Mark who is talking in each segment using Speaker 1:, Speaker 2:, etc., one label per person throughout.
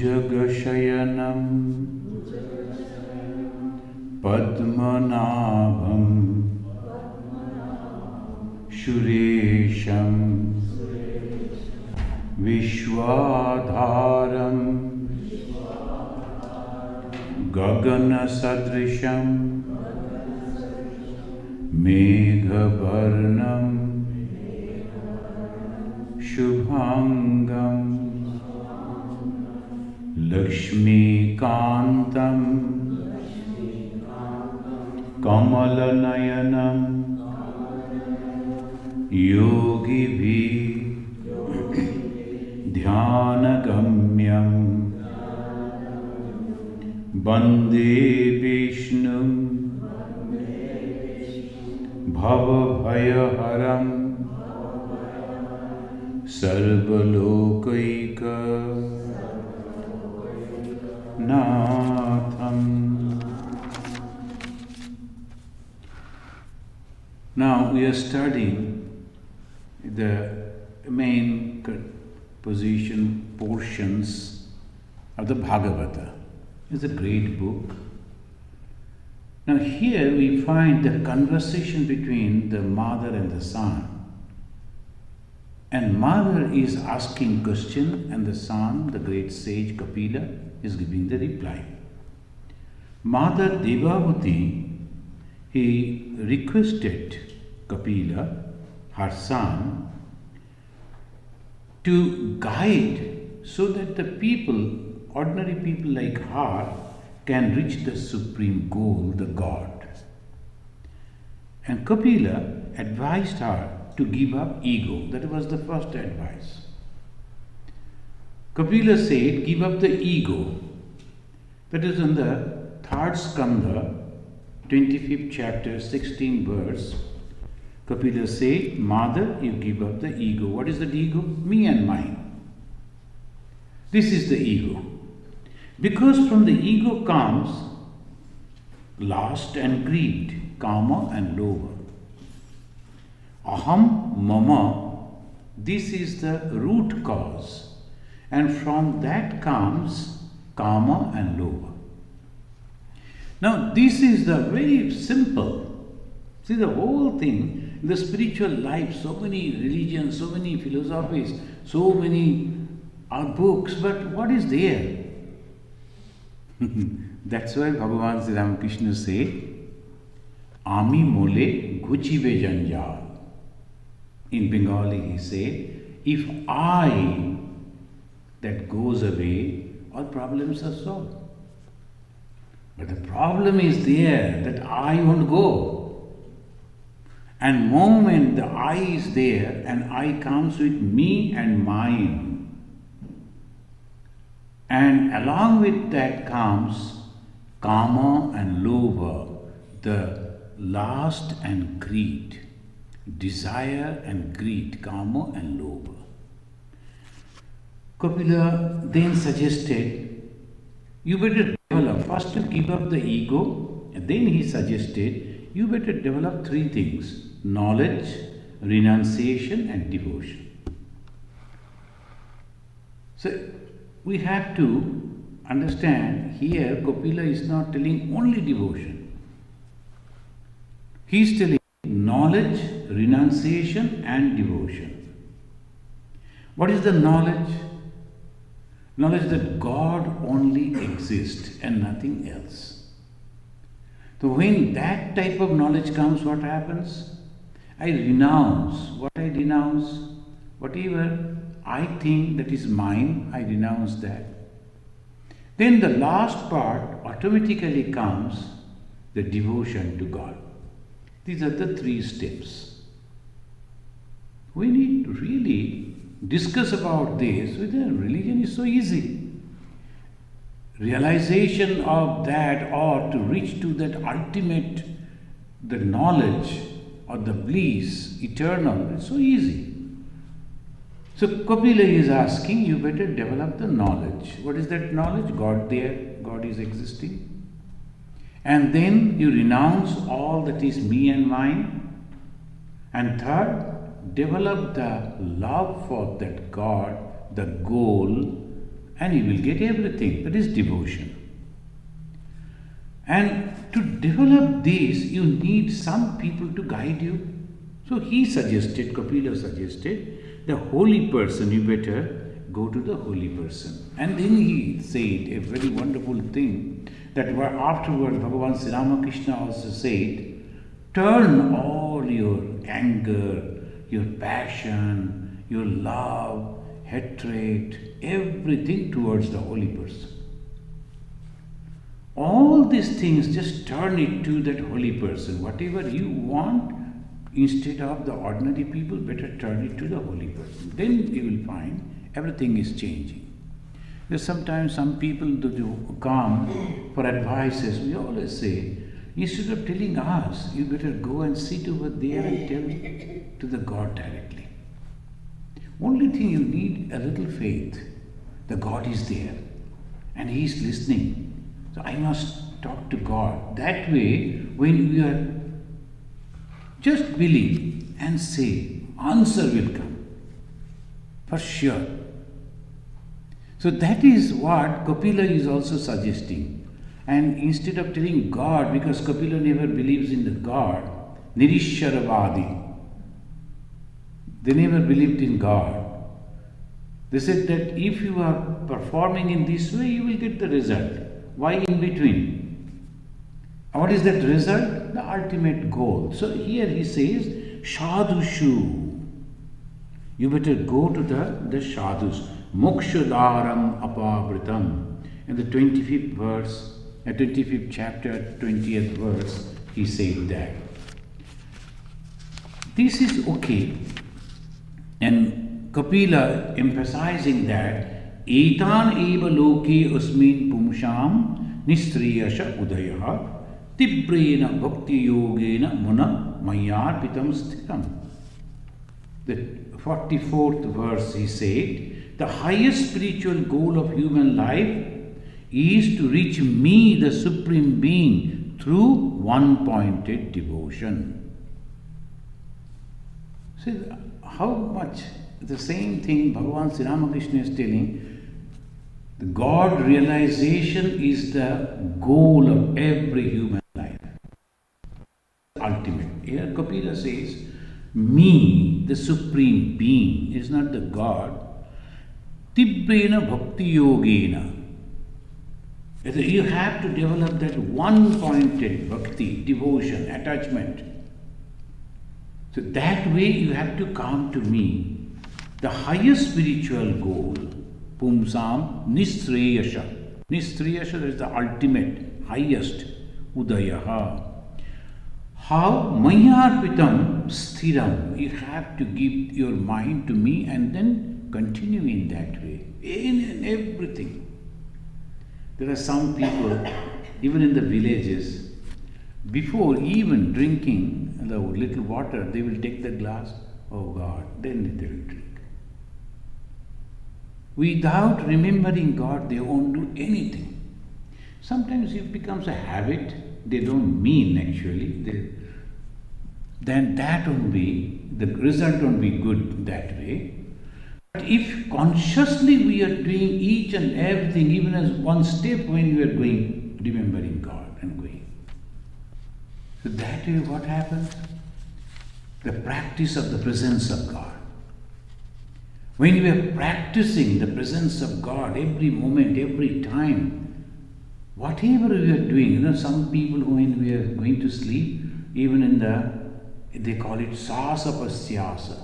Speaker 1: Bhujagashayanam Padmanabham Shuresham Vishwadharam Gagana Sadrisham Meghavarnam Shubhangam Lakshmi Kantam Kamalanayanam Yogi Bhi Dhyanagamyam Bande Vishnum Bhavabhayaharam Sarvalokaika Natham. Now we are studying the main portions of the Bhagavata. It's a great book. Now here we find the conversation between the mother and the son. And mother is asking question and the son, the great sage Kapila, is giving the reply. Mother Devavati, he requested Kapila, her son, to guide so that the people, ordinary people like her, can reach the supreme goal, the God. And Kapila advised her to give up ego. That was the first advice. Kapila said, give up the ego. That is in the 3rd Skandha, 25th chapter, 16th verse. Kapila said, Mother, you give up the ego. What is the ego? Me and mine. This is the ego. Because from the ego comes lust and greed, kama and lobha. Aham, mama, this is the root cause. And from that comes kama and lobha. Now this is the very simple. See, the whole thing, in the spiritual life, so many religions, so many philosophies, so many books, but what is there? That's why Bhagavan Sri Ramakrishna say, Ami mole ghuchibe janjal. In Bengali he said, if I that goes away, all problems are solved. But the problem is there that I won't go. And moment the I is there and I comes with me and mine. And along with that comes kama and lobha, the lust and greed. Desire and greed, kama and lobha. Kapila then suggested, you better develop, first to give up the ego, and then he suggested, you better develop 3 things, knowledge, renunciation and devotion. So we have to understand here Kapila is not telling only devotion. He is telling knowledge, renunciation and devotion. What is the knowledge? Knowledge that God only exists and nothing else. So when that type of knowledge comes, what happens? I renounce. What I renounce? Whatever I think that is mine, I renounce that. Then the last part automatically comes the devotion to God. These are the 3 steps. We need to really discuss about this. Religion is so easy. Realization of that or to reach to that ultimate, the knowledge or the bliss, eternal, it's so easy. So Kapila is asking, you better develop the knowledge. What is that knowledge? God there, God is existing. And then you renounce all that is me and mine. And third, develop the love for that God, the goal, and you will get everything. That is devotion. And to develop this, you need some people to guide you. So he suggested, Kapila suggested, the holy person, you better go to the holy person. And then he said a very wonderful thing, that afterward Bhagavan Sri Ramakrishna also said, turn all your anger, your passion, your love, hatred, everything towards the holy person. All these things, just turn it to that holy person. Whatever you want, instead of the ordinary people, better turn it to the holy person. Then you will find everything is changing. Because sometimes some people do come for advices. We always say, instead of telling us, you better go and sit over there and tell to the God directly. Only thing you need a little faith. The God is there and He is listening. So I must talk to God. That way, when we are just believe and say, answer will come. For sure. So that is what Kapila is also suggesting. And instead of telling God, because Kapila never believes in the God, Nirishyaravadi, they never believed in God. They said that if you are performing in this way, you will get the result. Why in between? What is that result? The ultimate goal. So here he says, Shadushu. You better go to the Shadus. Mokshadaram apavritam. In the 25th verse, 25th chapter, 20th verse, he said that. This is okay. And Kapila emphasizing that Etan eva loke usmin pumsham nistriyasha udaya tibrena bhakti yogena muna mayarpitam sthiram. The 44th verse he said, the highest spiritual goal of human life is to reach me, the Supreme Being, through one-pointed devotion. See how much the same thing Bhagavan Sri Ramakrishna is telling. The God realization is the goal of every human life. Ultimate. Here Kapila says, me, the Supreme Being, is not the God. Tibrena bhakti yogena. You have to develop that one-pointed bhakti, devotion, attachment. So that way you have to come to me. The highest spiritual goal, Pumsam Nistriyasha. Nistriyasha is the ultimate, highest, Udayaha. How? Mayarpitam Sthiram. You have to give your mind to me and then continue in that way. In everything. There are some people, even in the villages, before even drinking the little water, they will take the glass, oh God, then they will drink. Without remembering God, they won't do anything. Sometimes it becomes a habit, they don't mean actually, then that won't be, the result won't be good that way. But if consciously we are doing each and everything, even as one step when we are going, remembering God and going. So that way what happens? The practice of the presence of God. When we are practicing the presence of God every moment, every time, whatever we are doing, some people when we are going to sleep, even they call it sasa pasyasa,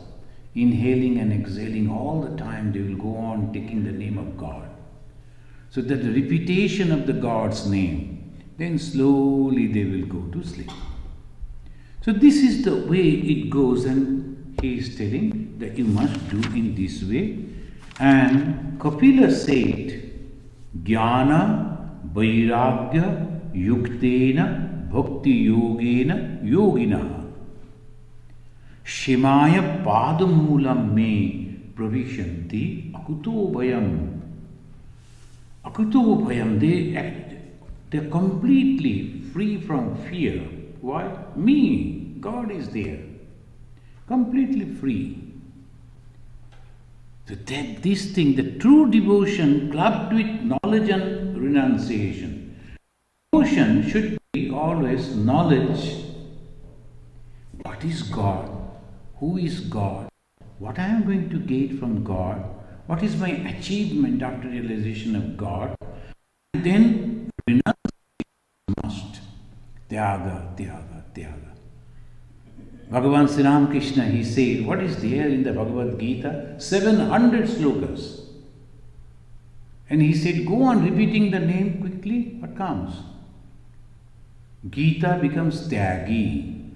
Speaker 1: inhaling and exhaling all the time, they will go on taking the name of God. So that the repetition of the God's name, then slowly they will go to sleep. So this is the way it goes, and he is telling that you must do in this way. And Kapila said, Jnana Vairagya Yuktena Bhakti Yogena Yogina Shimaya Padamulam me Pravishanti Akuto Bhayam. Akuto Bhayam, they are completely free from fear. Why? Me, God is there. Completely free. So that this thing, the true devotion clubbed with knowledge and renunciation. Devotion should be always knowledge. What is God? Who is God? What I am going to get from God? What is my achievement after realization of God? And then renunciation must. Tyaga, tyaga, tyaga. Bhagavan Sri Ramakrishna, he said, what is there in the Bhagavad Gita? 700 slokas. And he said, go on repeating the name quickly. What comes? Gita becomes tyagi.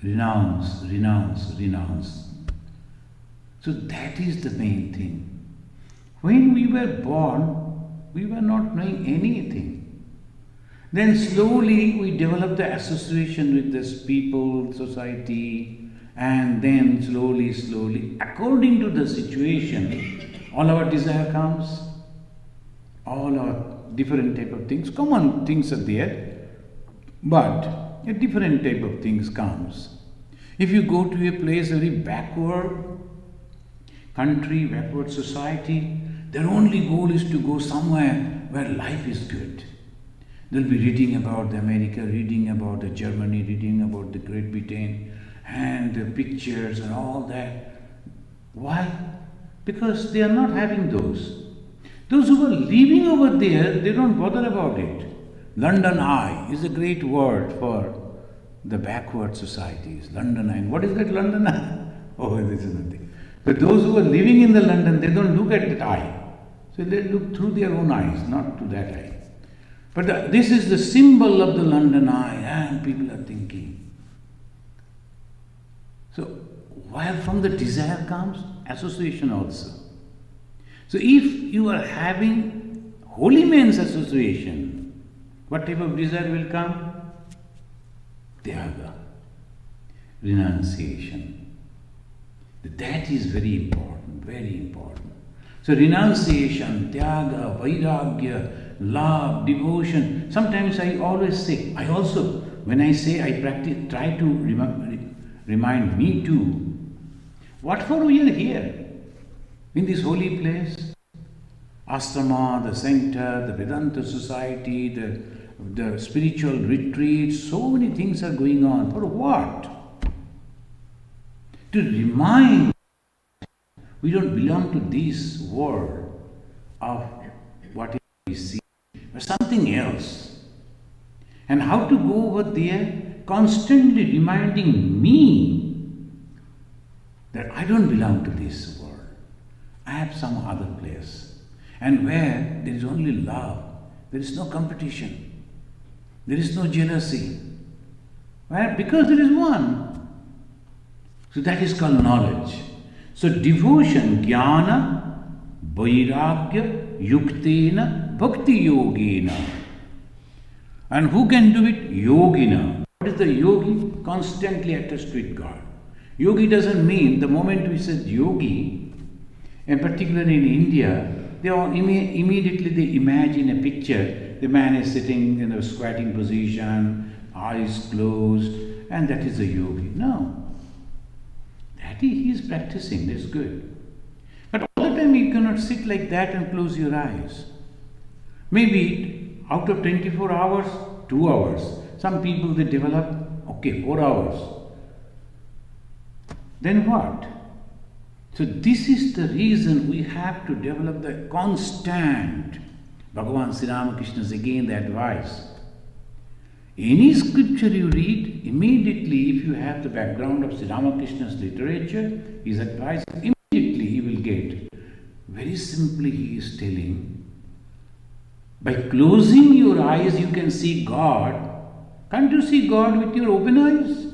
Speaker 1: Renounce, renounce, renounce. So that is the main thing. When we were born, we were not knowing anything. Then slowly we developed the association with this people, society, and then slowly, according to the situation, all our desire comes, all our different type of things, common things are there, but a different type of things comes. If you go to a place very backward country, backward society, their only goal is to go somewhere where life is good. They'll be reading about the America, reading about the Germany, reading about the Great Britain, and the pictures and all that. Why? Because they are not having those. Those who are living over there, they don't bother about it. London Eye is a great word for the backward societies. London Eye. What is that London Eye? Oh, this is nothing. But those who are living in the London, they don't look at that eye. So they look through their own eyes, not to that eye. But this is the symbol of the London Eye, and people are thinking. So, while from the desire comes, association also. So, if you are having holy man's association, what type of desire will come? Tyaga, renunciation. That is very important, very important. So, renunciation, tyaga, vairagya, love, devotion. Sometimes I always say, I also, when I say I practice, try to remind me too. What for we are here? In this holy place? Ashrama, the center, the Vedanta society, the spiritual retreat, so many things are going on. For what? To remind we don't belong to this world of what we see. Something else. And how to go over there? Constantly reminding me that I don't belong to this world. I have some other place. And where there is only love, there is no competition, there is no jealousy. Why? Because there is one. So that is called knowledge. So devotion, jnana, vairagya, yuktena, Bhakti yogina. And who can do it? Yogina. What is the yogi? Constantly attached with God. Yogi doesn't mean the moment we say yogi, and particularly in India, they all immediately they imagine a picture. The man is sitting in a squatting position, eyes closed, and that is a yogi. No. That he is practicing, that's good. But all the time you cannot sit like that and close your eyes. Maybe out of 24 hours, 2 hours. Some people they develop, 4 hours. Then what? So this is the reason we have to develop the constant. Bhagavan Sri Ramakrishna's again the advice. Any scripture you read, immediately if you have the background of Sri Ramakrishna's literature, his advice, immediately he will get. Very simply he is telling, by closing your eyes, you can see God. Can't you see God with your open eyes?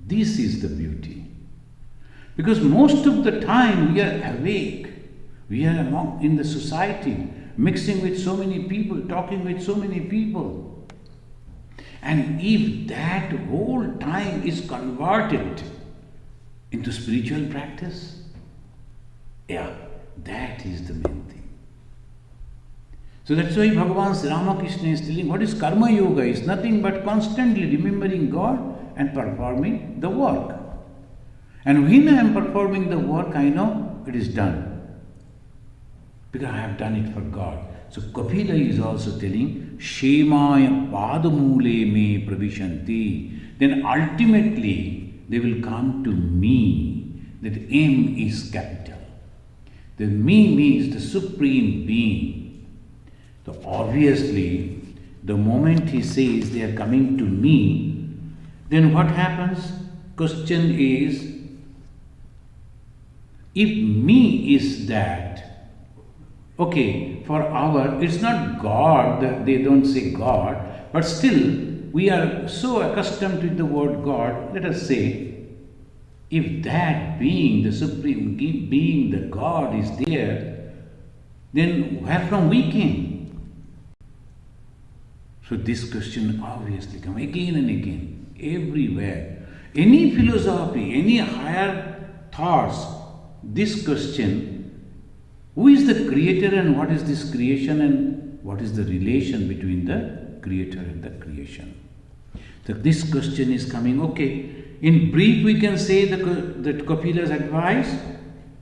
Speaker 1: This is the beauty. Because most of the time we are awake. We are in the society, mixing with so many people, talking with so many people. And if that whole time is converted into spiritual practice, that is the main thing. So that's why Bhagavan Sri Ramakrishna is telling what is karma yoga is nothing but constantly remembering God and performing the work. And when I am performing the work, I know it is done. Because I have done it for God. So Kapila is also telling, Shemaya padamule me pravishanti. Then ultimately they will come to me. That M is capital. The me means the supreme being. So obviously, the moment he says they are coming to me, then what happens? Question is, if me is that, okay, for our, it's not God, they don't say God, but still we are so accustomed to the word God, let us say, if that being, the supreme being, the God is there, then where from we came? So this question obviously comes again and again, everywhere. Any philosophy, any higher thoughts, this question, who is the creator and what is this creation and what is the relation between the creator and the creation? So this question is coming, okay. In brief, we can say that Kapila's advice,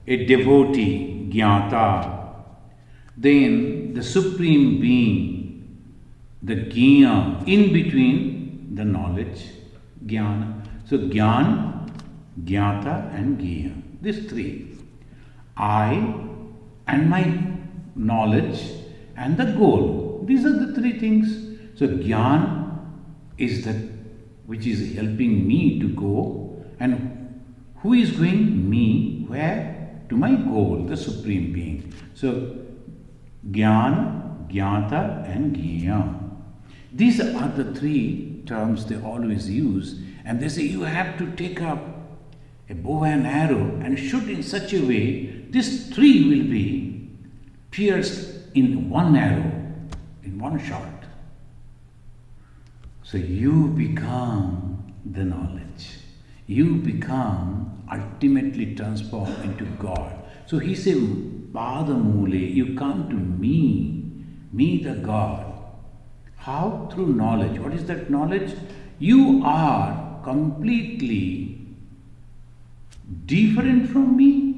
Speaker 1: a devotee, jnata, then the supreme being, the jnana, in between the knowledge, jnana. So jnana, jnata and jnana, these three. I and my knowledge and the goal. These are the three things. So jnana is that which is helping me to go, and who is going? Me. Where? To my goal, the supreme being. So jnana, jnata and jnana. These are the three terms they always use, and they say you have to take up a bow and arrow and shoot in such a way these three will be pierced in one arrow, in one shot. So you become the knowledge. You become ultimately transformed into God. So he said, Padamule, you come to me the God. How? Through knowledge. What is that knowledge? You are completely different from me,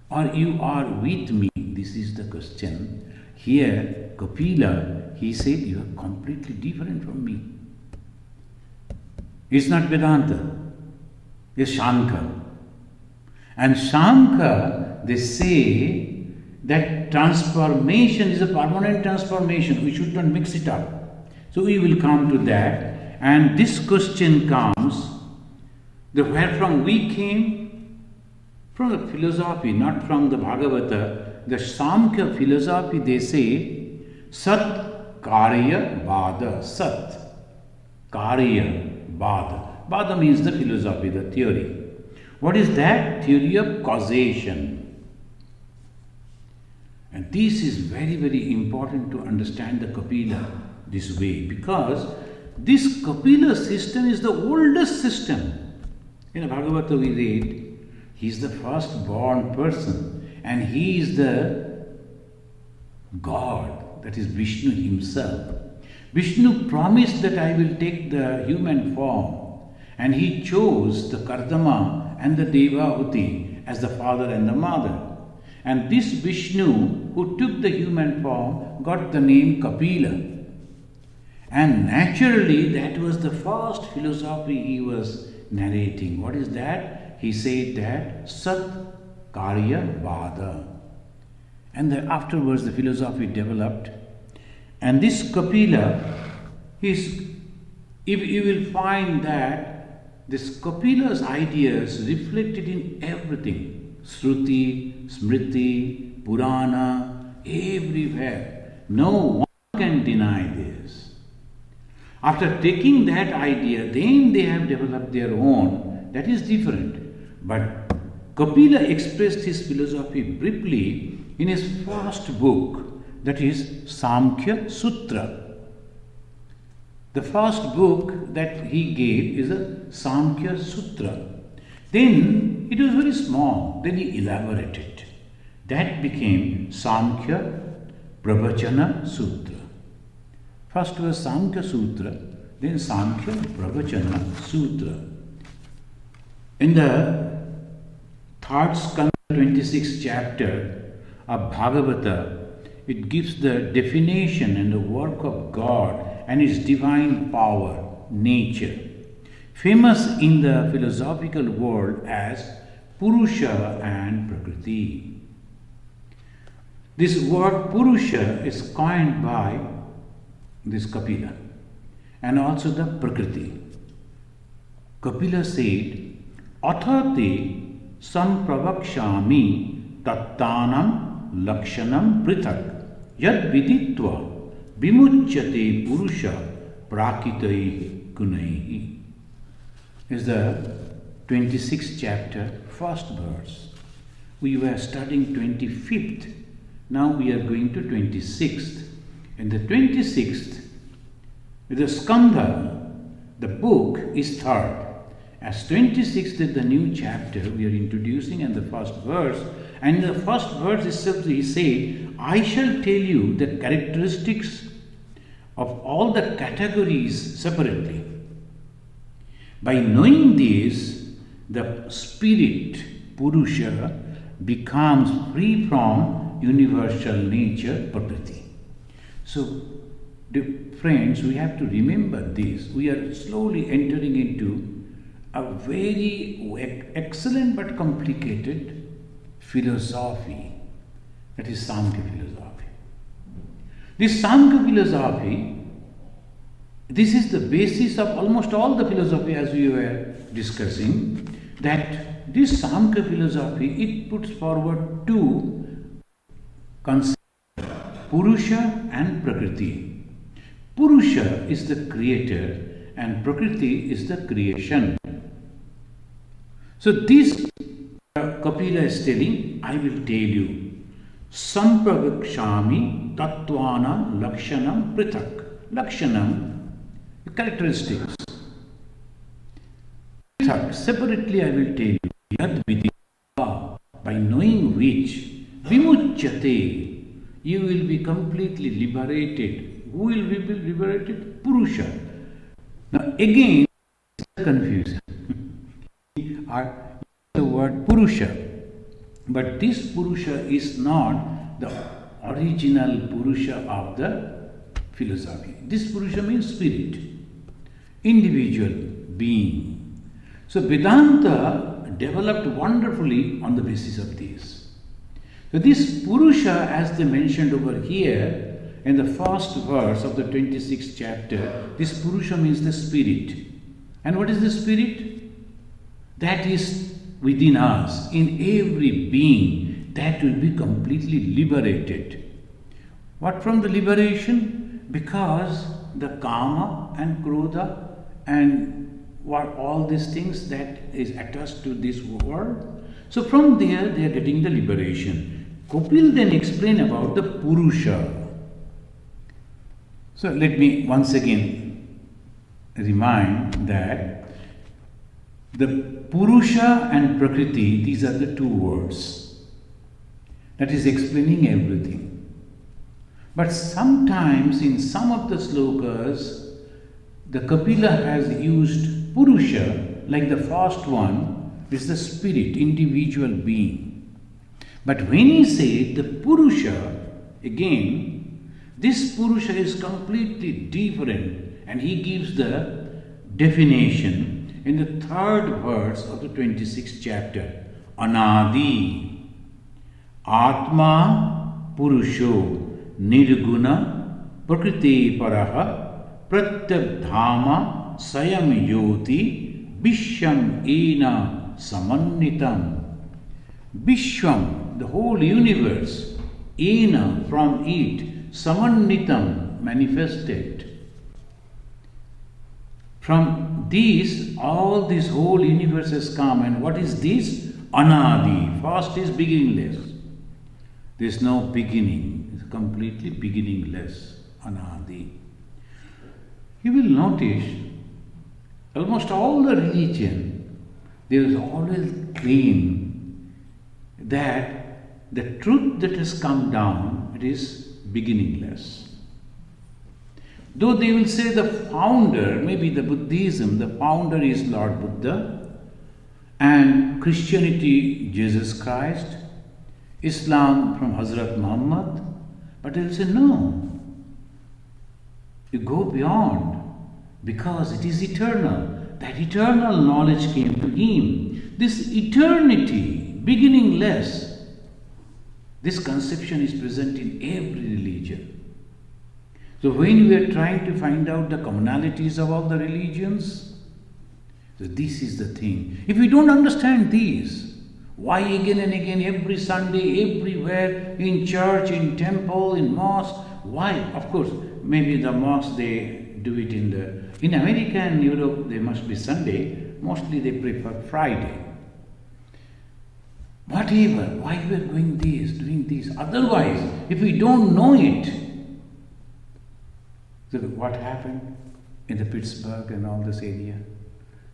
Speaker 1: or you are with me? This is the question. Here, Kapila, he said, you are completely different from me. It's not Vedanta, it's Shankar. And Shankar, they say that transformation is a permanent transformation. We should not mix it up. So we will come to that. And this question comes, where from we came? From the philosophy, not from the Bhagavata. The Samkhya philosophy, they say, Sat Karya Bada. Sat Karya Bada. Bada means the philosophy, the theory. What is that? Theory of causation. And this is very, very important to understand the Kapila this way, because this Kapila system is the oldest system. In Bhagavata we read, he is the first born person. And he is the God, that is Vishnu himself. Vishnu promised that I will take the human form, and he chose the Kardama and the Devahuti as the father and the mother. And this Vishnu who took the human form got the name Kapila. And naturally that was the first philosophy he was narrating. What is that? He said that Sat Karya Vada. And afterwards the philosophy developed. And this Kapila, if you will find that this Kapila's ideas reflected in everything. Shruti, Smriti, Purana, everywhere. No one can deny this. After taking that idea, then they have developed their own. That is different. But Kapila expressed his philosophy briefly in his first book, that is Samkhya Sutra. The first book that he gave is a Samkhya Sutra. Then it was very small, then he elaborated. That became Samkhya Pravachana Sutra. First was Samkhya Sutra, then Samkhya Pravachana Sutra. In the third skanda, 26th chapter of Bhagavata, it gives the definition and the work of God and His divine power, nature, famous in the philosophical world as Purusha and Prakriti. This word Purusha is coined by this Kapila and also the Prakriti. Kapila said, Athate sampravakshami tattanam lakshanam prithak yad viditva vimuchyate Purusha prakitai gunaihi. Is the 26th chapter, first verse. We were studying 25th. Now we are going to 26th. In the 26th, with the skanda, the book is third. As 26th is the new chapter we are introducing and the first verse. And in the first verse itself he said, I shall tell you the characteristics of all the categories separately. By knowing this, the spirit, Purusha, becomes free from universal nature, Prakriti. So, dear friends, we have to remember this. We are slowly entering into a very excellent but complicated philosophy. That is Samkhya philosophy. This Samkhya philosophy, this is the basis of almost all the philosophy as we were discussing, that this Samkhya philosophy, it puts forward two concepts, Purusha and Prakriti. Purusha is the creator and Prakriti is the creation. So this Kapila is telling, I will tell you, Sampravakshami Tattvanam Lakshanam Prithak. Lakshanam, characteristics. Prithak, separately I will tell you, Yad Viditva, by knowing which, Vimuchyate, you will be completely liberated. Who will be liberated? Purusha. Now again, confusion. The word Purusha, but this Purusha is not the original Purusha of the philosophy. This Purusha means spirit, individual being. So Vedanta developed wonderfully on the basis of this. So this Purusha, as they mentioned over here in the first verse of the 26th chapter, this Purusha means the spirit. And what is the spirit? That is within us, in every being, that will be completely liberated. What from the liberation? Because the Kama and Krodha and what all these things that is attached to this world. So from there they are getting the liberation. Kapil then explain about the Purusha. So let me once again remind that the Purusha and Prakriti, these are the two words. That is explaining everything. But sometimes in some of the slokas, the Kapila has used Purusha, like the first one is the spirit, individual being. But when he said the Purusha, again, this Purusha is completely different, and he gives the definition in the third verse of the 26th chapter. Anadi Atma Purusho Nirguna Prakriti Paraha Pratyabdhama Sayam Yoti Vishwam Ena Samannitam. Vishwam, the whole universe, Ena, from it, Samannitam, manifested. From this, all this whole universe has come. And what is this? Anadi. First is beginningless. There is no beginning. It's completely beginningless. Anadi. You will notice, almost all the religion, there is always claim that the truth that has come down, it is beginningless. Though they will say the founder, maybe the Buddhism, the founder is Lord Buddha, and Christianity, Jesus Christ, Islam from Hazrat Muhammad. But they'll say, no, you go beyond because it is eternal. That eternal knowledge came to him. This eternity, beginningless, this conception is present in every religion. So when we are trying to find out the commonalities of all the religions, so this is the thing. If we don't understand these, why again and again, every Sunday, everywhere, in church, in temple, in mosque, why? Of course, maybe the mosque, they do it in America and Europe, they must be Sunday. Mostly they prefer Friday. Whatever, why we are doing this. Otherwise, if we don't know it, so what happened in the Pittsburgh and all this area?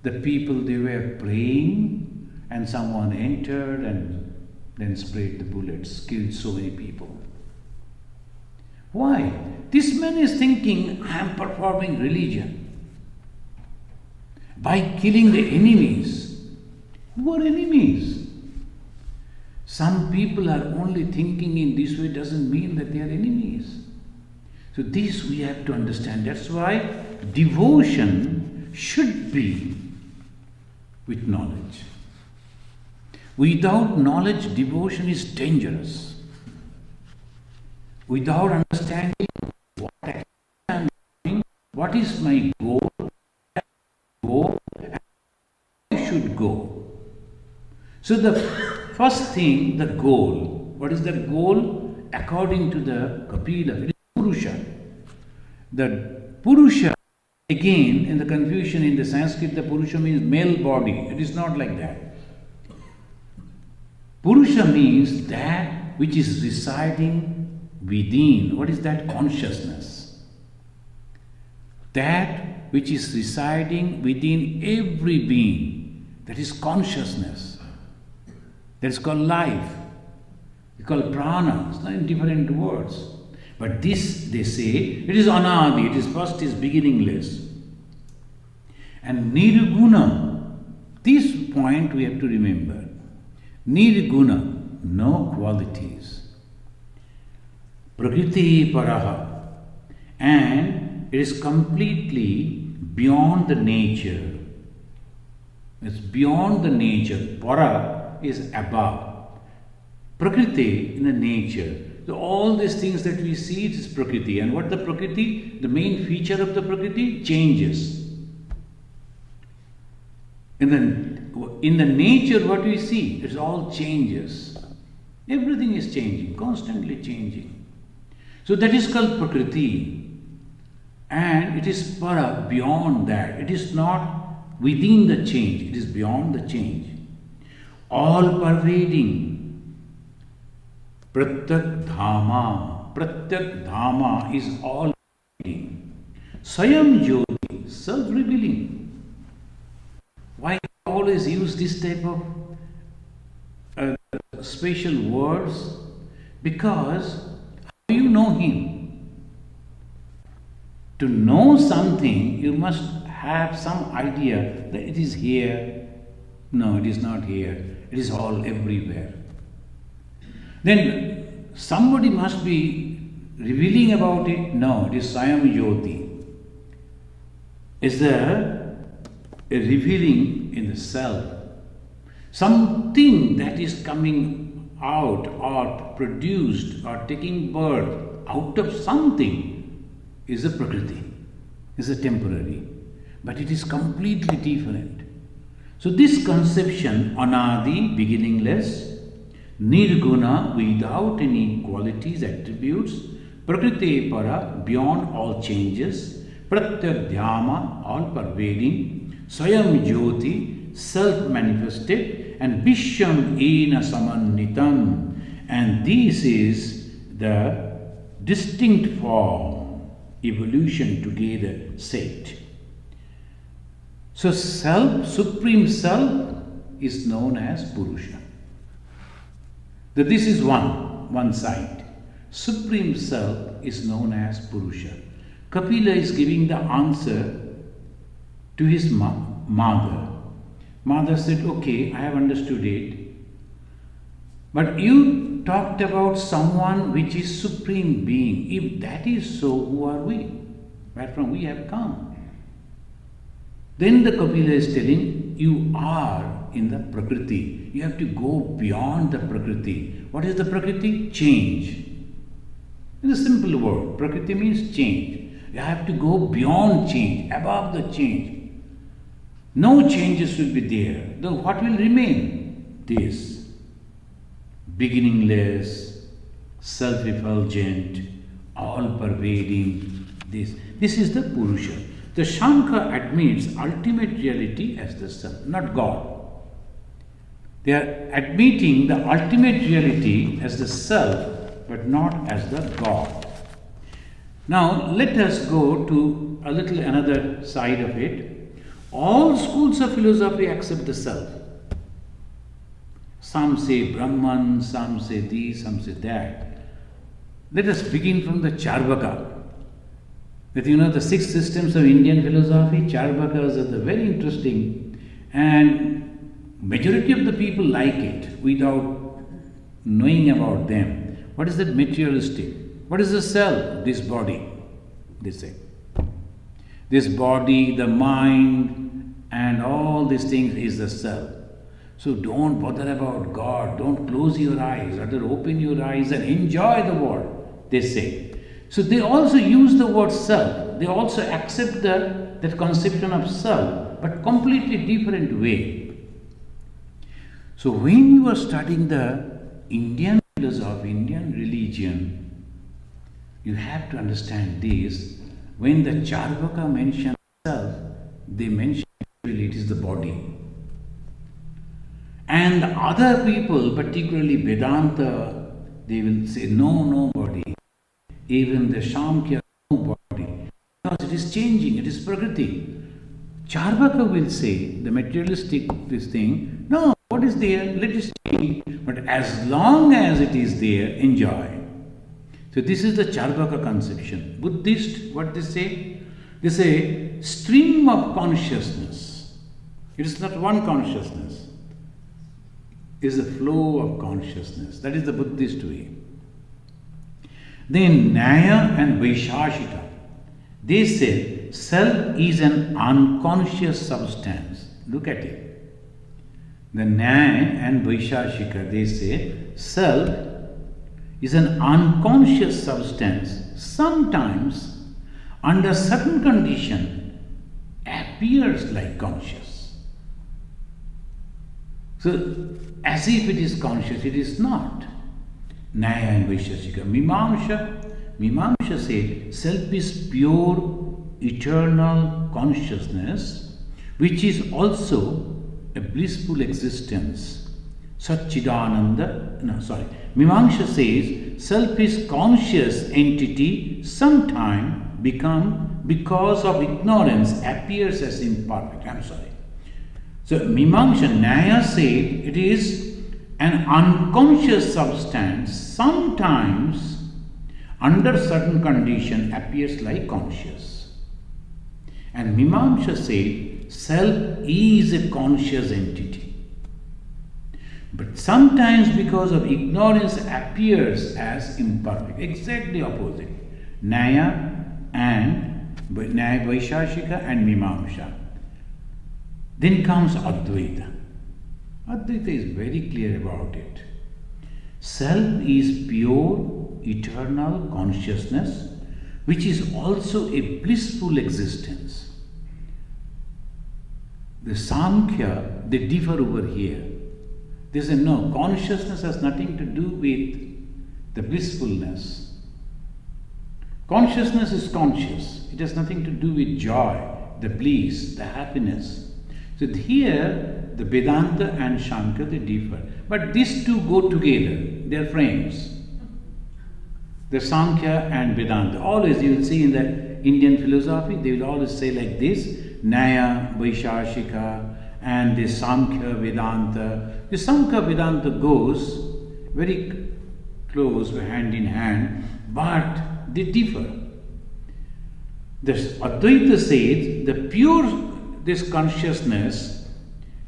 Speaker 1: The people, they were praying and someone entered and then sprayed the bullets, killed so many people. Why? This man is thinking, I am performing religion by killing the enemies. Who are enemies? Some people are only thinking in this way doesn't mean that they are enemies. So this we have to understand. That's why devotion should be with knowledge. Without knowledge, devotion is dangerous. Without understanding what I am doing, what is my goal, and I should go. So the first thing, the goal. What is the goal? According to the Kapila, it is Purusha. The Purusha, again, in the confusion in the Sanskrit, the Purusha means male body. It is not like that. Purusha means that which is residing within. What is that? Consciousness. That which is residing within every being. That is consciousness. That is called life. We call prana. It's not in different words. But this, they say, it is anadi. It is first, is beginningless. And nirguna. This point we have to remember. Nirguna, no qualities. Prakriti paraha, and it is completely beyond the nature. It's beyond the nature. Para is above. Prakriti in the nature. So all these things that we see, it is Prakriti. And what the Prakriti? The main feature of the Prakriti? Changes. In the nature, what we see? It's all changes. Everything is changing, constantly changing. So that is called Prakriti. And it is para, beyond that. It is not within the change, it is beyond the change. All pervading. Pratyak Dhama. Pratyak Dhama is all pervading. Swayam Jyoti, self-revealing. Why always use this type of special words? Because how do you know him? To know something, you must have some idea that it is here. No, it is not here. It is all everywhere. Then somebody must be revealing about it. No, it is Swayam Jyoti. Is there a revealing in the self? Something that is coming out or produced or taking birth out of something is a Prakriti, is a temporary. But it is completely different. So this conception, anadi, beginningless, nirguna, without any qualities, attributes, prakriti para, beyond all changes, pratyadhyama, all pervading, swayam jyoti, self-manifested, and visham ena samannitam. And this is the distinct form, evolution together set. So self, supreme self, is known as Purusha. That this is one side. Supreme self is known as Purusha. Kapila is giving the answer to his mother. Mother said, okay, I have understood it. But you talked about someone which is Supreme Being. If that is so, who are we? Where from we have come? Then the Kapila is telling, you are in the Prakriti. You have to go beyond the Prakriti. What is the Prakriti? Change. In a simple word, Prakriti means change. You have to go beyond change, above the change. No changes will be there. Then what will remain? This. Beginningless, self-effulgent, all-pervading. This is the Purusha. The Shankha admits ultimate reality as the self, not God. They are admitting the ultimate reality as the self, but not as the God. Now, let us go to a little another side of it. All schools of philosophy accept the self. Some say Brahman, some say this, some say that. Let us begin from the Charvaka. That the 6 systems of Indian philosophy, Charvakas are the very interesting, and majority of the people like it without knowing about them. What is that materialistic? What is the self? This body, they say. This body, the mind, and all these things is the self. So don't bother about God, don't close your eyes, rather open your eyes and enjoy the world, they say. So they also use the word self, they also accept that conception of self, but completely different way. So when you are studying the Indian philosophy, Indian religion, you have to understand this. When the Charvaka mention self, they mention actually it is the body. And the other people, particularly Vedanta, they will say, no body. Even the Samkhya, no body. Because it is changing, it is Prakriti. Charvaka will say, the materialistic this thing, no, what is there, let it change. But as long as it is there, enjoy. So this is the Charvaka conception. Buddhist, what they say? They say, stream of consciousness. It is not one consciousness. Is a flow of consciousness. That is the Buddhist way. Then Nyaya and Vaishashika, they say self is an unconscious substance. Look at it. The Nyaya and Vaishashika, they say self is an unconscious substance. Sometimes, under certain condition, appears like conscious. So, as if it is conscious, it is not. Nyaya and Vaishashika. Mimamsha said, self is pure, eternal consciousness, which is also a blissful existence. Satchidananda, Mimamsha says, self is conscious entity, sometime become, because of ignorance, appears as imperfect. So Mimamsha, Nyaya said it is an unconscious substance, sometimes under certain condition appears like conscious. And Mimamsha said self is a conscious entity. But sometimes because of ignorance appears as imperfect. Exactly opposite. Nyaya Vaishashika and Mimamsha. Then comes Advaita. Advaita is very clear about it. Self is pure, eternal consciousness, which is also a blissful existence. The Sankhya, they differ over here. They say, no, consciousness has nothing to do with the blissfulness. Consciousness is conscious. It has nothing to do with joy, the bliss, the happiness. So here, the Vedanta and Shankara, they differ. But these two go together. They are friends. The Sankhya and Vedanta. Always you will see in the Indian philosophy, they will always say like this, Nyaya, Vaishashika, and the Sankhya, Vedanta. The Sankhya, Vedanta goes very close, hand in hand, but they differ. The Advaita says the pure, this consciousness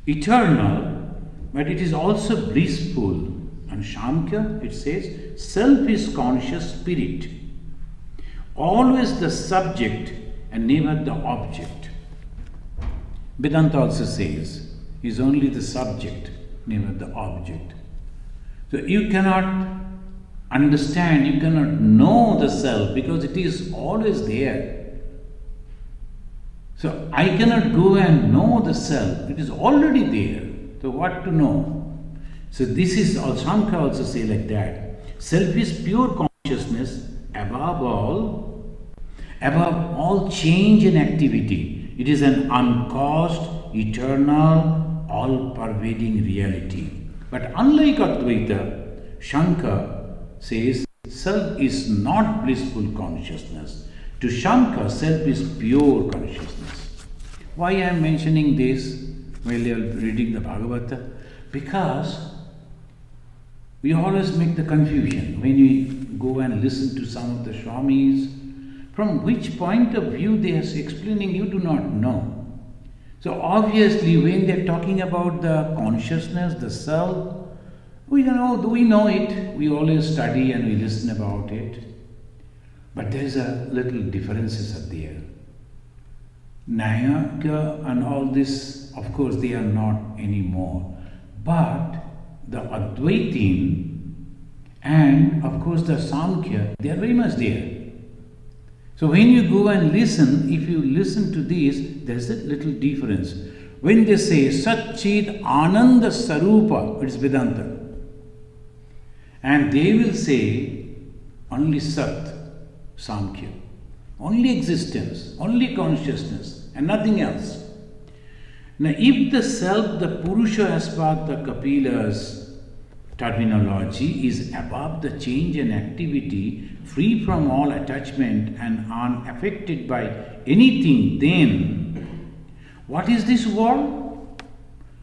Speaker 1: eternal, but it is also blissful. And Shamkhya, it says, self is conscious spirit, always the subject and never the object. Vedanta also says, is only the subject, never the object. So you cannot understand, you cannot know the self because it is always there. So I cannot go and know the self, it is already there. So what to know? So this is, Shamkhya also say like that. Self is pure consciousness above all change and activity. It is an uncaused, eternal, all-pervading reality. But unlike Advaita, Shankara says self is not blissful consciousness. To Shankara, self is pure consciousness. Why I am mentioning this while you are reading the Bhagavatam? Because we always make the confusion when we go and listen to some of the Swamis. From which point of view they are explaining, you do not know. So obviously when they are talking about the consciousness, the self, we know it. We always study and we listen about it. But there is a little differences are there. Nayaka and all this, of course, they are not anymore. But the Advaitin and of course the Samkhya, they are very much there. So when you go and listen, if you listen to this, there is a little difference. When they say Satchid Ananda Sarupa, it is Vedanta. And they will say only Sat, Samkhya. Only existence, only consciousness and nothing else. Now if the self, the Purusha as per the Kapila's terminology, is above the change and activity, free from all attachment and unaffected by anything, then what is this world?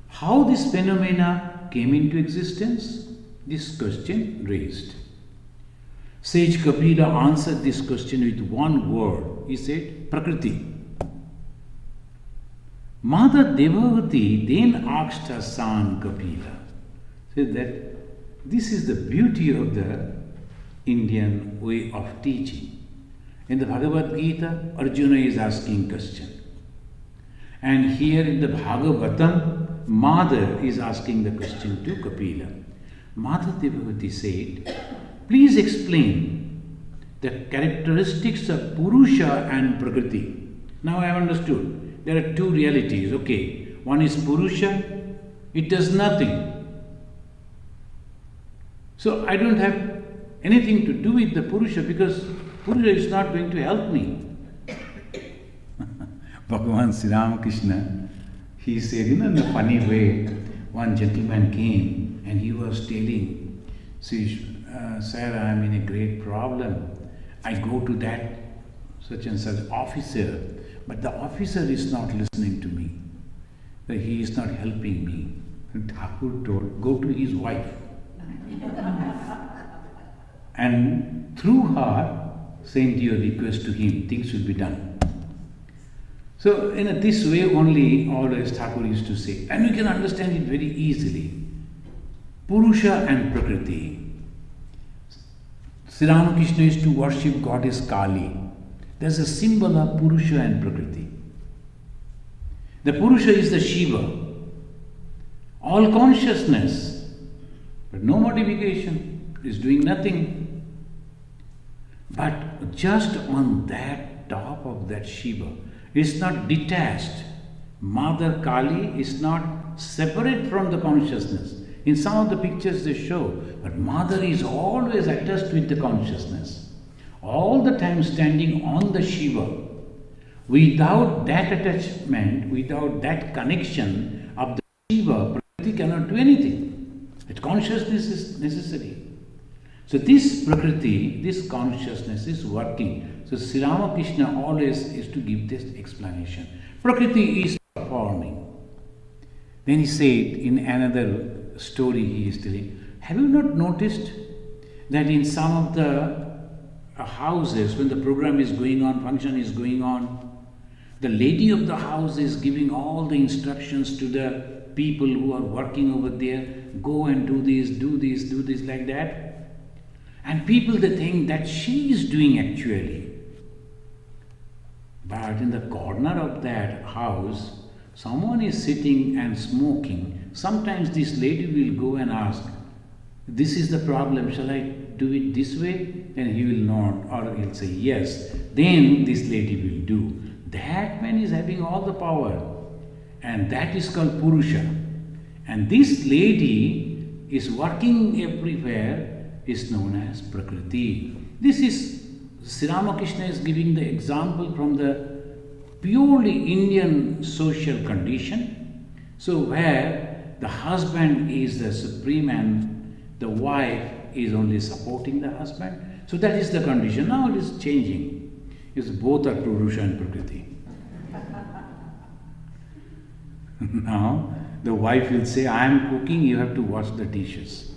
Speaker 1: How this phenomena came into existence? This question raised. Sage Kapila answered this question with one word. He said, Prakriti. Mother Devavati then asked her son Kapila. Said that this is the beauty of the Indian way of teaching. In the Bhagavad Gita, Arjuna is asking question. And here in the Bhagavatam, Mother is asking the question to Kapila. Mother Devavati said, please explain the characteristics of Purusha and Prakriti. Now I have understood. There are two realities. Okay, one is Purusha, it does nothing. So I don't have anything to do with the Purusha because Purusha is not going to help me. Bhagavan Sri Ramakrishna, he said, in a funny way, one gentleman came and he was telling, see, sir, I am in a great problem. I go to that such and such officer, but the officer is not listening to me. He is not helping me. And Thakur told, go to his wife. And through her, send your request to him, things will be done. So in this way only, always Thakur used to say, and you can understand it very easily. Purusha and Prakriti. Sri Ramakrishna is to worship goddess Kali. There's a symbol of Purusha and Prakriti. The Purusha is the Shiva, all consciousness, but no modification, is doing nothing. But just on that top of that Shiva, it's not detached. Mother Kali is not separate from the consciousness. In some of the pictures they show, but Mother is always attached with the consciousness. All the time standing on the Shiva. Without that attachment, without that connection of the Shiva, Prakriti cannot do anything. That consciousness is necessary. So this Prakriti, this consciousness is working. So Sri Ramakrishna always is to give this explanation. Prakriti is performing. Then he said in another story he is telling, have you not noticed that in some of the houses, when the program is going on, function is going on, the lady of the house is giving all the instructions to the people who are working over there, go and do this, like that. And people, they think that she is doing actually. But in the corner of that house, someone is sitting and smoking. Sometimes this lady will go and ask, this is the problem, shall I do it this way? Then he will nod, or he'll say yes. Then this lady will do. That man is having all the power. And that is called Purusha. And this lady is working everywhere, is known as Prakriti. This is, Sri Ramakrishna is giving the example from the purely Indian social condition. So where the husband is the supreme and the wife is only supporting the husband. So that is the condition. Now it is changing. It's both are Purusha and Prakriti. Now the wife will say, I am cooking, you have to wash the dishes.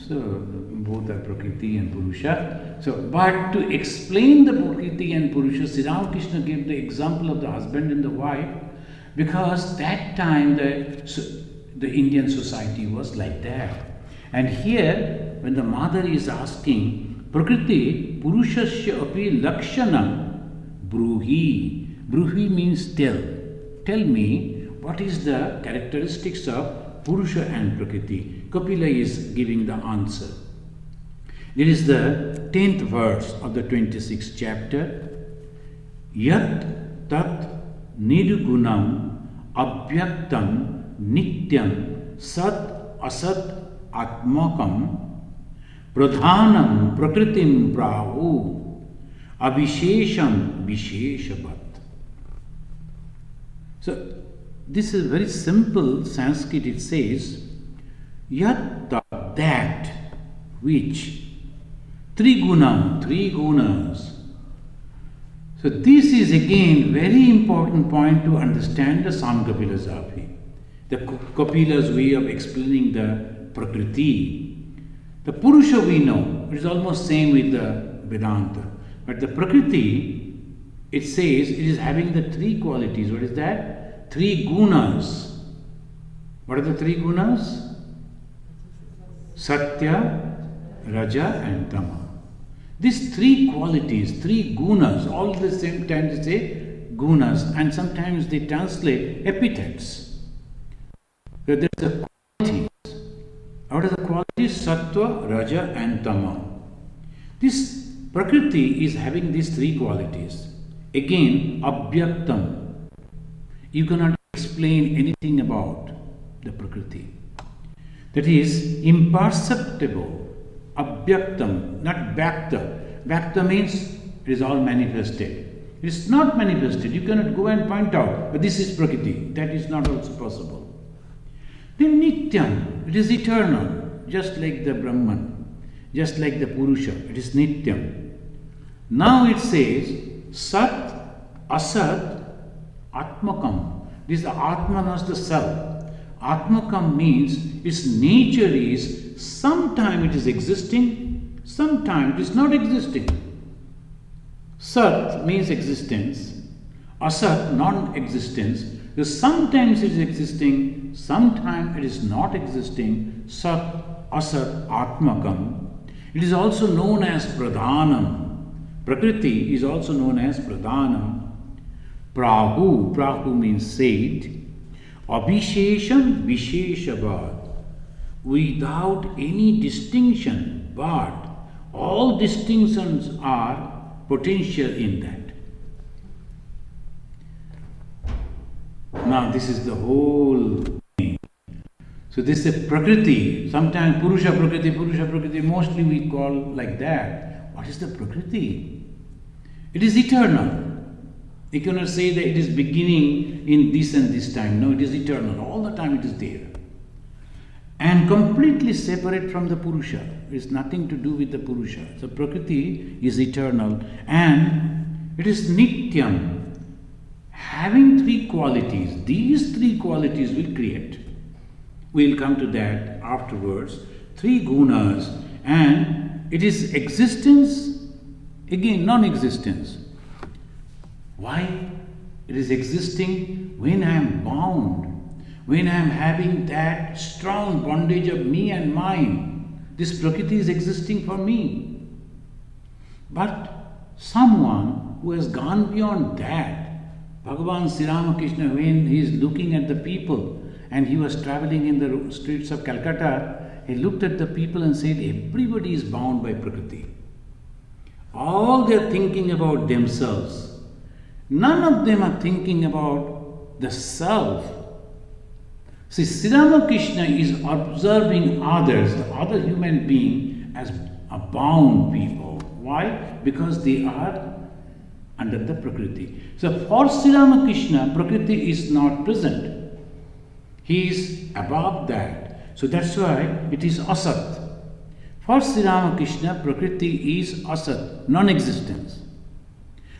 Speaker 1: So both are Prakriti and Purusha. So, but to explain the Prakriti and Purusha, Sri Ramakrishna gave the example of the husband and the wife, because that time the Indian society was like that. And here, when the mother is asking, Prakriti Purushasya api lakshanam bruhi. Bruhi means tell. Tell me, what is the characteristics of Purusha and Prakriti? Kapila is giving the answer. It is the 10th verse of the 26th chapter. Yat tat nirgunam abhyaktam nityam sat asat atmakam pradhanam prakritim prahu abhishesham visheshavat. So, this is very simple Sanskrit. It says, Yat that which, three gunas. So this is again very important point to understand the Samkhya philosophy. The Kapila's way of explaining the Prakriti. The Purusha we know, it is almost same with the Vedanta. But the Prakriti, it says it is having the three qualities. What is that? Three gunas. What are the three gunas? Satya, Raja and Tama. These three qualities, three gunas, all the same time they say gunas, and sometimes they translate epithets. So there is a qualities. What are the qualities? Sattva, Raja and Tama. This Prakriti is having these three qualities. Again, abhyaktam. You cannot explain anything about the Prakriti. That is imperceptible, abhyaktam, not bhakta. Bhakta means it is all manifested. It is not manifested. You cannot go and point out, but this is Prakriti. That is not also possible. Then nityam, it is eternal, just like the Brahman, just like the Purusha. It is nityam. Now it says sat, asat, atmakam. This is the Atmanas, the self. Atmakam means its nature is sometime it is existing, sometime it is not existing. Sat means existence, asat non-existence. Sometimes it is existing, sometimes it is not existing. Sat, asat, atmakam. It is also known as pradhanam. Prakriti is also known as pradhanam. Prahu, prahu means said. Abhishesham visheshabad. Without any distinction, but all distinctions are potential in that. Now this is the whole thing. So this is Prakriti. Sometimes Purusha Prakriti, mostly we call like that. What is the Prakriti? It is eternal. You cannot say that it is beginning in this and this time. No, it is eternal. All the time it is there. And completely separate from the Purusha. It is nothing to do with the Purusha. So Prakriti is eternal and it is nityam. Having three qualities. These three qualities will create. We will come to that afterwards. Three gunas, and it is existence, again non-existence. Why? It is existing when I am bound. when I am having that strong bondage of me and mine, this Prakriti is existing for me. But someone who has gone beyond that, Bhagavan Sri Ramakrishna, when he is looking at the people and he was traveling in the streets of Calcutta, he looked at the people and said, everybody is bound by Prakriti. All they are thinking about themselves. None of them are thinking about the self. See, Sri Ramakrishna is observing others, the other human being, as a bound people. Why? Because they are under the Prakriti. So for Sri Ramakrishna, Prakriti is not present. He is above that. So that's why it is asat. For Sri Ramakrishna, Prakriti is asat, non-existence.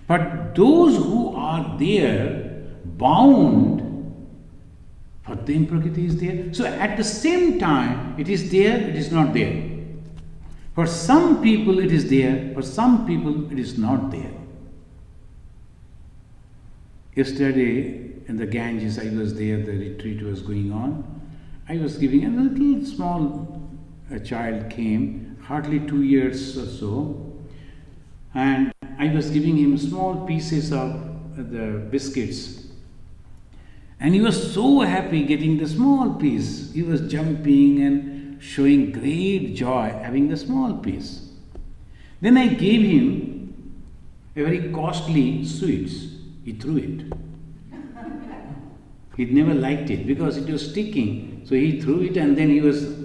Speaker 1: But those who are there, bound, for them Prakriti is there. So at the same time, it is there, it is not there. For some people it is there, for some people it is not there. Yesterday in the Ganges, I was there, the retreat was going on. I was giving a little small child came, hardly 2 years or so, and I was giving him small pieces of the biscuits. And he was so happy getting the small piece. He was jumping and showing great joy having the small piece. Then I gave him a very costly sweets. He threw it. He never liked it because it was sticking. So he threw it and then he was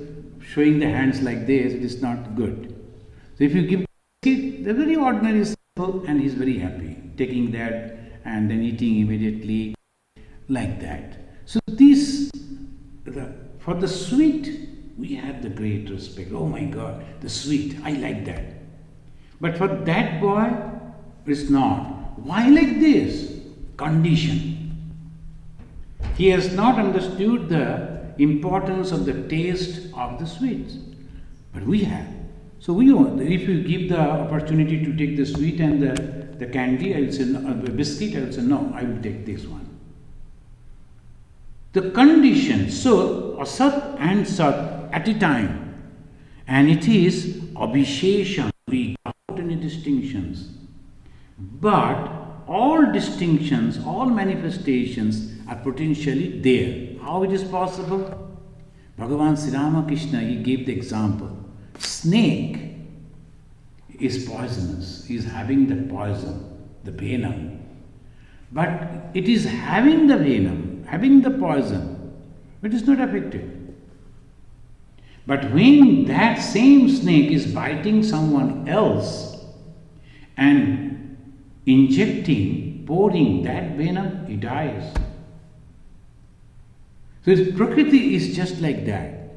Speaker 1: showing the hands like this. It is not good. So if you give it, they're very ordinary, simple, and he's very happy taking that and then eating immediately like that. So for the sweet, we have the great respect. Oh my God, the sweet, I like that. But for that boy, it's not. Why like this? Condition. He has not understood the importance of the taste of the sweets. But we have. So if you give the opportunity to take the sweet and the candy, I will say, no, the biscuit, I will say, no, I will take this one. The condition, so asat and sat at a time. And it is abhisheshan, without any distinctions. But all distinctions, all manifestations are potentially there. How it is possible? Bhagavan Sri Ramakrishna, he gave the example. Snake is poisonous, is having the poison, the venom. But it is having the venom, having the poison, it is not affected. But when that same snake is biting someone else and injecting, pouring that venom, he dies. So Prakriti is just like that.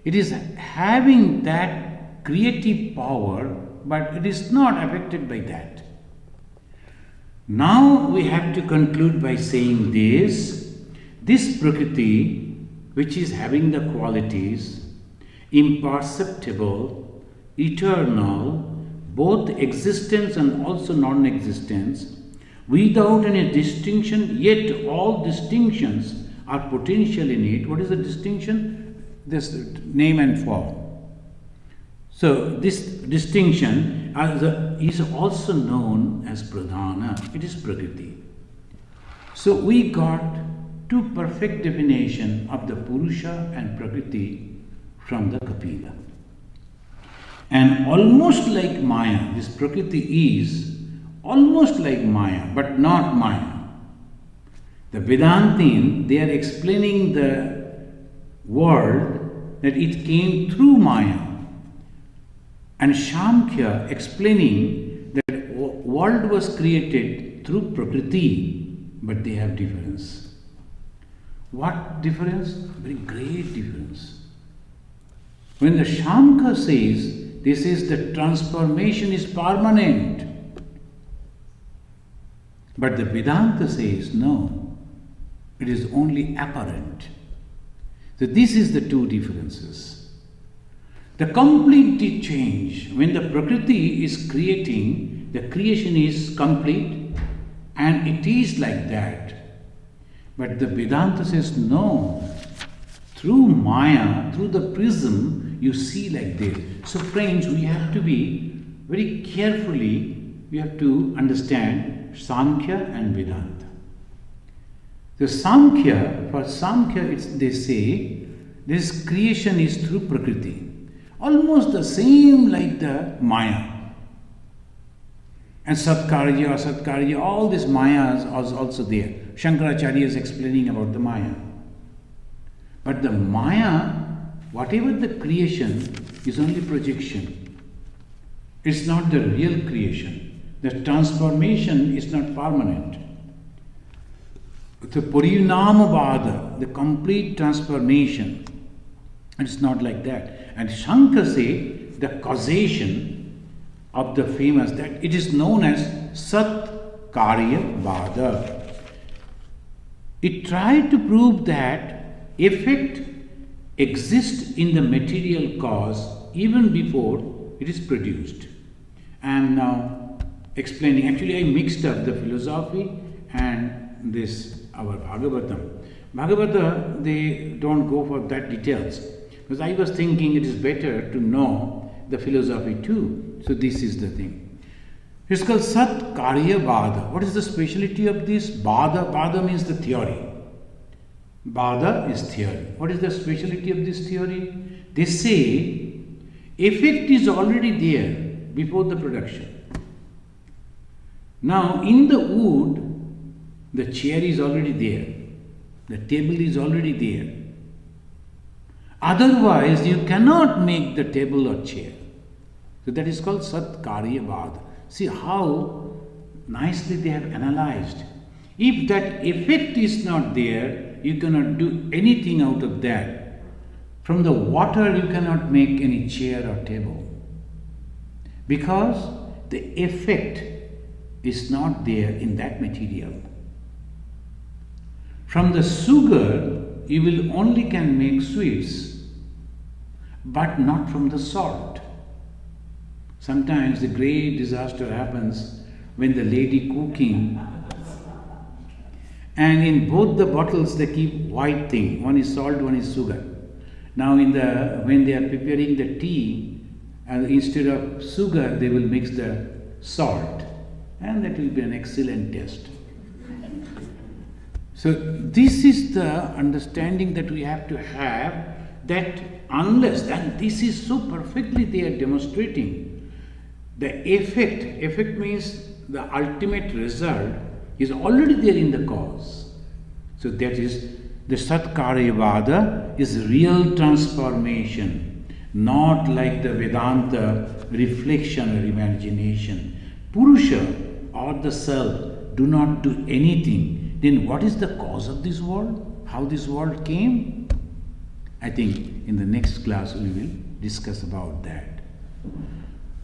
Speaker 1: It is having that creative power, but it is not affected by that. Now we have to conclude by saying this Prakriti, which is having the qualities, imperceptible, eternal, both existence and also non-existence, without any distinction, yet all distinctions are potential in it. What is the distinction? This name and form. So this distinction is also known as pradhana. It is Prakriti. So we got two perfect definition of the Purusha and Prakriti from the Kapila. And almost like Maya, this Prakriti is almost like Maya, but not Maya. The Vedantin, they are explaining the world that it came through Maya. And Shamkhya explaining that world was created through Prakriti, but they have difference. What difference? Very great difference. When the Shamkhya says, this is the transformation is permanent. But the Vedanta says, no, it is only apparent. So this is the two differences. The complete change, when the Prakriti is creating, the creation is complete and it is like that. But the Vedanta says, no, through Maya, through the prism, you see like this. So friends, we have to be very carefully, we have to understand Sankhya and Vedanta. The Sankhya, for Sankhya, they say, this creation is through Prakriti. Almost the same like the Maya. And Satkarya, Asatkarya, all these Mayas are also there. Shankaracharya is explaining about the Maya. But the Maya, whatever the creation, is only projection. It's not the real creation. The transformation is not permanent. The Parinamavada, the complete transformation, it's not like that. And Shankar say the causation of the famous, that it is known as Sat Karya Vada. It tried to prove that effect exists in the material cause even before it is produced. And now explaining, actually I mixed up the philosophy and this, our Bhagavatam. Bhagavata, they don't go for that details. Because I was thinking it is better to know the philosophy too. So this is the thing. It's called Sat Karya Vada. What is the speciality of this? Vada. Vada means the theory. Vada is theory. What is the speciality of this theory? They say effect is already there before the production. Now in the wood, the chair is already there. The table is already there. Otherwise, you cannot make the table or chair. So that is called Sat Karya Vada. See how nicely they have analyzed. If that effect is not there, you cannot do anything out of that. From the water, you cannot make any chair or table. Because the effect is not there in that material. From the sugar, you will only can make sweets, but not from the salt. Sometimes the great disaster happens when the lady cooking, and in both the bottles they keep white thing. One is salt, one is sugar. Now when they are preparing the tea, instead of sugar they will mix the salt, and that will be an excellent taste. So this is the understanding that we have to have, that unless, and this is so perfectly they are demonstrating, the effect means the ultimate result is already there in the cause. So that is, the Satkarya Vada is real transformation, not like the Vedanta reflection or imagination. Purusha or the self do not do anything. Then what is the cause of this world? How this world came? I think in the next class we will discuss about that.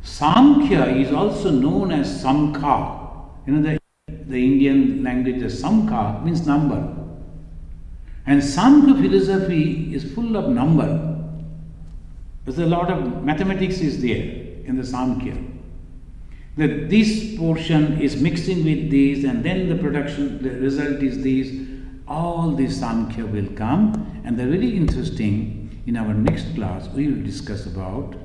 Speaker 1: Samkhya is also known as Samkha. You know the Indian language, the Samkha means number. And Samkhya philosophy is full of number. There's a lot of mathematics is there in the Samkhya. That this portion is mixing with this, and then the result is this. All this Samkhya will come, and they're very interesting. In our next class, we will discuss about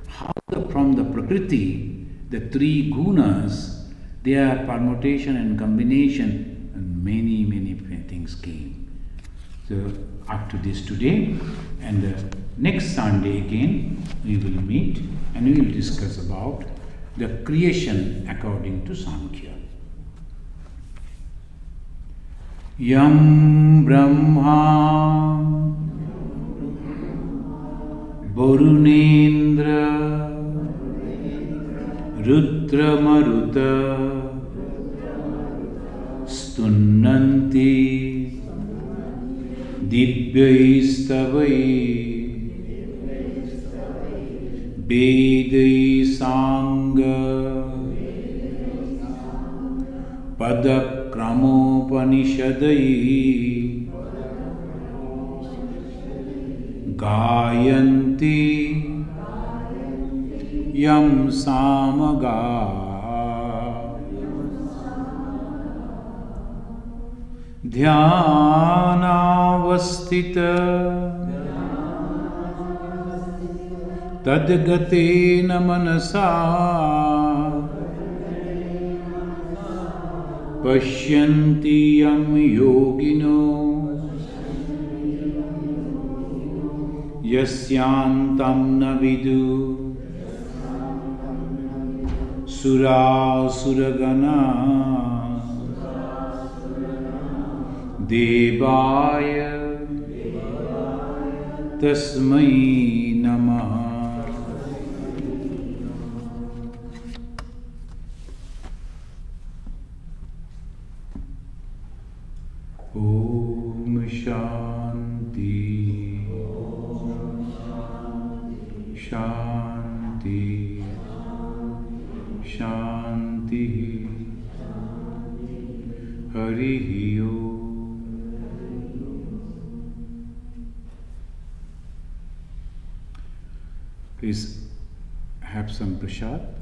Speaker 1: how from the Prakriti, the three gunas, their permutation and combination, and many things came. So up to this today, and next Sunday again we will meet and we will discuss about the creation according to Sankhya. Yam Brahma Varunendra Rudra Maruta Stunnanti Divyaistavai Vedai Sangha Padakramopanishadai Gayanti Yam Samaga Dhyanavastita tadgatena manasa pashyanti yam yogino yasyantam na vidu surasuragana devaya tasmai namaha. Om Shanti Shanti Shanti Hari Om. Please have some prasad.